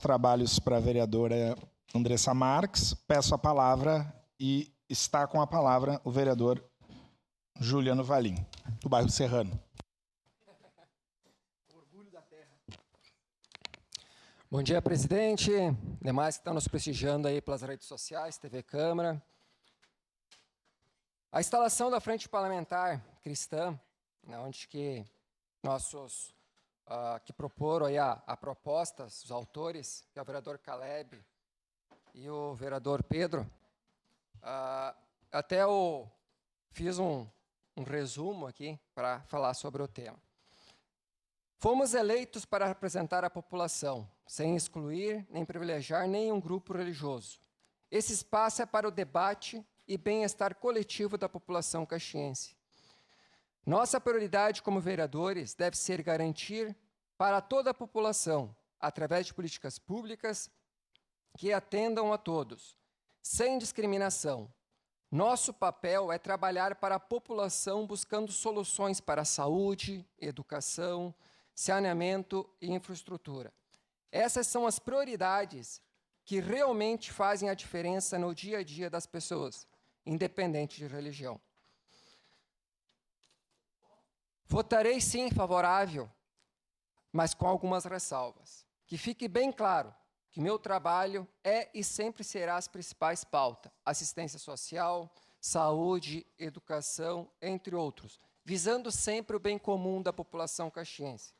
trabalhos para a vereadora Andressa Marques. Peço a palavra e está com a palavra o vereador Juliano Valim, do bairro Serrano. Orgulho da terra. Bom dia, presidente, demais que estão nos prestigiando aí pelas redes sociais, TV Câmara. A instalação da Frente Parlamentar Cristã, onde que nossos que proporam aí a propostas, os autores, que é o vereador Caleb e o vereador Pedro, até eu fiz um resumo aqui para falar sobre o tema. Fomos eleitos para representar a população, sem excluir nem privilegiar nenhum grupo religioso. Esse espaço é para o debate e bem-estar coletivo da população caxiense. Nossa prioridade como vereadores deve ser garantir para toda a população, através de políticas públicas que atendam a todos, sem discriminação. Nosso papel é trabalhar para a população buscando soluções para a saúde, educação, saneamento e infraestrutura. Essas são as prioridades que realmente fazem a diferença no dia a dia das pessoas, independente de religião. Votarei sim favorável, mas com algumas ressalvas. Que fique bem claro que meu trabalho é e sempre será as principais pautas: assistência social, saúde, educação, entre outros, visando sempre o bem comum da população caxiense.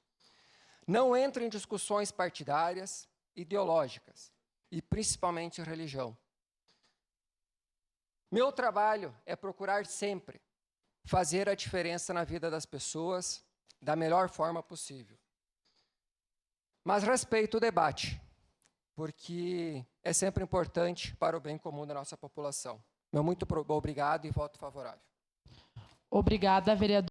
Não entro em discussões partidárias, ideológicas e principalmente religião. Meu trabalho é procurar sempre fazer a diferença na vida das pessoas da melhor forma possível. Mas respeito o debate, porque é sempre importante para o bem comum da nossa população. Meu muito obrigado e voto favorável. Obrigada, vereador.